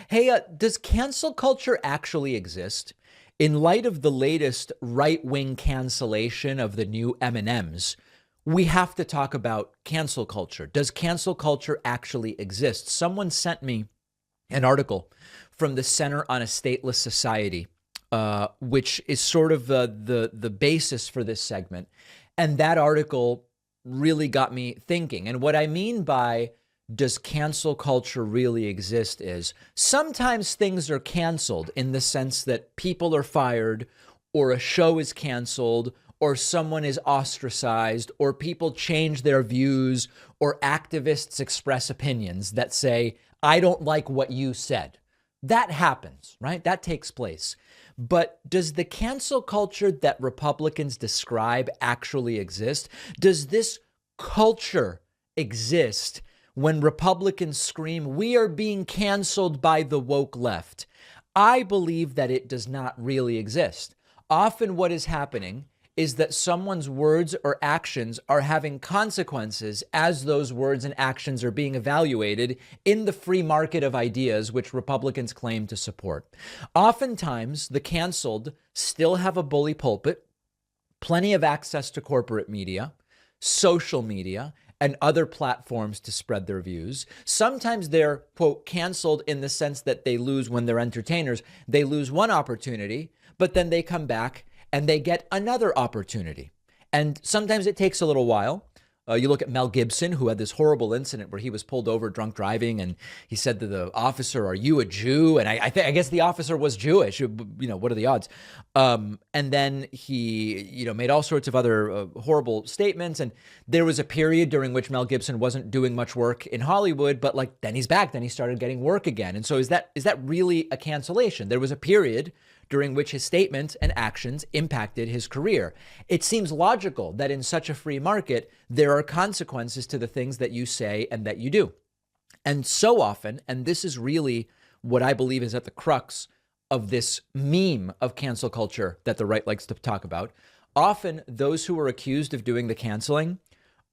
Hey, does cancel culture actually exist? In light of the latest right-wing cancellation of the new M&Ms, we have to talk about cancel culture. Does cancel culture actually exist? Someone sent me an article from the Center on a Stateless Society, which is sort of the basis for this segment. And that article really got me thinking. And what I mean by does cancel culture really exist is sometimes things are canceled in the sense that people are fired or a show is canceled or someone is ostracized or people change their views or activists express opinions that say, I don't like what you said. That happens, right? That takes place. But does the cancel culture that Republicans describe actually exist? Does this culture exist when Republicans scream, we are being canceled by the woke left? I believe that it does not really exist. Often what is happening is that someone's words or actions are having consequences as those words and actions are being evaluated in the free market of ideas, which Republicans claim to support. Oftentimes, the canceled still have a bully pulpit, plenty of access to corporate media, social media, and other platforms to spread their views. Sometimes they're, quote, canceled in the sense that they lose when they're entertainers. They lose one opportunity, but then they come back and they get another opportunity. And sometimes it takes a little while. You look at Mel Gibson, who had this horrible incident where he was pulled over drunk driving, and he said to the officer, "Are you a Jew?" And I guess the officer was Jewish. What are the odds? And then he, made all sorts of other horrible statements. And there was a period during which Mel Gibson wasn't doing much work in Hollywood, but then he's back. Then he started getting work again. And so is that really a cancellation? There was a period during which his statements and actions impacted his career. It seems logical that in such a free market, there are consequences to the things that you say and that you do. And so often, and this is really what I believe is at the crux of this meme of cancel culture that the right likes to talk about, often those who are accused of doing the canceling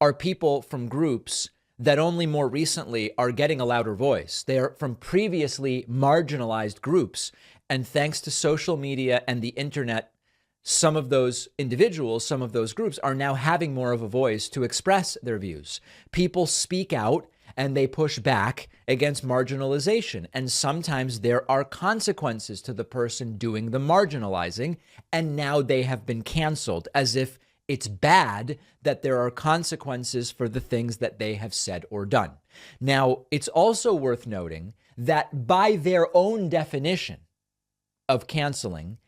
are people from groups that only more recently are getting a louder voice. They are from previously marginalized groups. And thanks to social media and the internet, some of those individuals, some of those groups are now having more of a voice to express their views. People speak out and they push back against marginalization. And sometimes there are consequences to the person doing the marginalizing. And now they have been canceled, as if it's bad that there are consequences for the things that they have said or done. Now, it's also worth noting that by their own definition of canceling,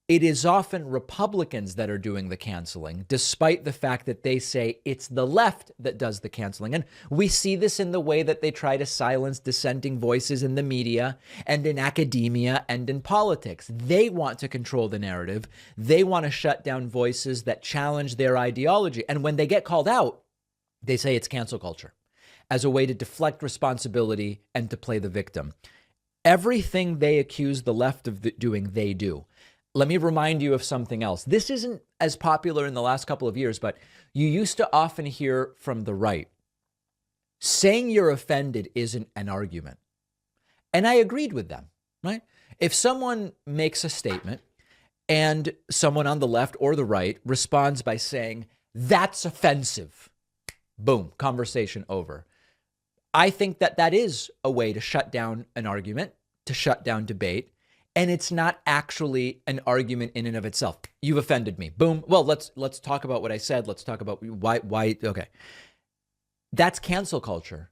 it is often Republicans that are doing the canceling, despite the fact that they say it's the left that does the canceling. And we see this in the way that they try to silence dissenting voices in the media and in academia and in politics. They want to control the narrative. They want to shut down voices that challenge their ideology. And when they get called out, they say it's cancel culture as a way to deflect responsibility and to play the victim. Everything they accuse the left of doing, they do. Let me remind you of something else. This isn't as popular in the last couple of years, but you used to often hear from the right, saying you're offended isn't an argument. And I agreed with them, right? If someone makes a statement and someone on the left or the right responds by saying, that's offensive, boom, conversation over. I think that is a way to shut down an argument, to shut down debate, and it's not actually an argument in and of itself. You've offended me. Boom. Well, let's talk about what I said. Let's talk about why. Okay. That's cancel culture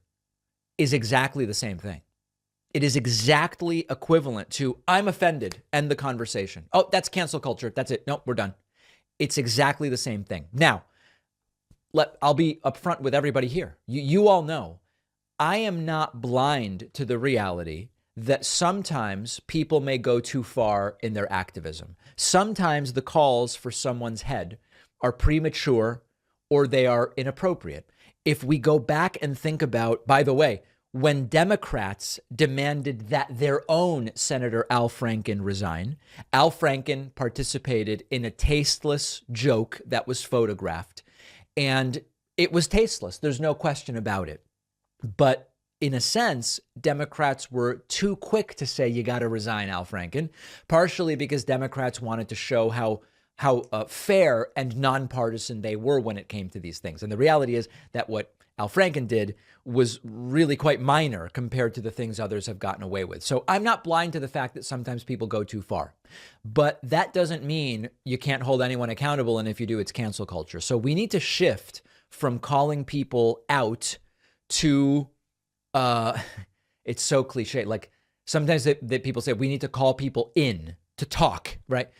is exactly the same thing. It is exactly equivalent to I'm offended, end the conversation. Oh, that's cancel culture. That's it. Nope, we're done. It's exactly the same thing. Now, I'll be upfront with everybody here. You all know I am not blind to the reality that sometimes people may go too far in their activism. Sometimes the calls for someone's head are premature or they are inappropriate. If we go back and think about, by the way, when Democrats demanded that their own Senator Al Franken resign, Al Franken participated in a tasteless joke that was photographed, and it was tasteless. There's no question about it. But in a sense, Democrats were too quick to say you got to resign, Al Franken, partially because Democrats wanted to show how fair and nonpartisan they were when it came to these things. And the reality is that what Al Franken did was really quite minor compared to the things others have gotten away with. So I'm not blind to the fact that sometimes people go too far, but that doesn't mean you can't hold anyone accountable. And if you do, it's cancel culture. So we need to shift from calling people out to, it's so cliche. Like sometimes that people say we need to call people in to talk, right?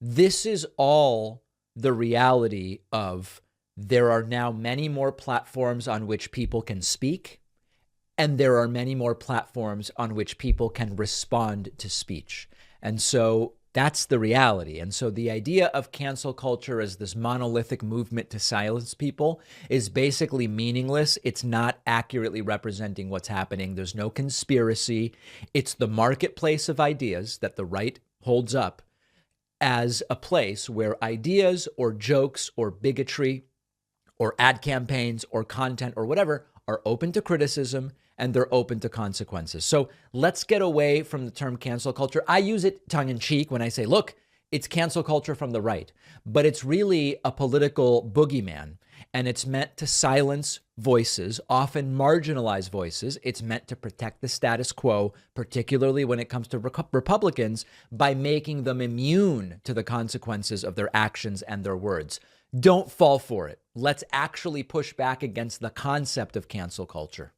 This is all the reality of there are now many more platforms on which people can speak, and there are many more platforms on which people can respond to speech. And so that's the reality. And so the idea of cancel culture as this monolithic movement to silence people is basically meaningless. It's not accurately representing what's happening. There's no conspiracy. It's the marketplace of ideas that the right holds up as a place where ideas or jokes or bigotry or ad campaigns or content or whatever are open to criticism and they're open to consequences. So let's get away from the term cancel culture. I use it tongue in cheek when I say, look, it's cancel culture from the right, but it's really a political boogeyman. And it's meant to silence voices, often marginalized voices. It's meant to protect the status quo, particularly when it comes to Republicans, by making them immune to the consequences of their actions and their words. Don't fall for it. Let's actually push back against the concept of cancel culture.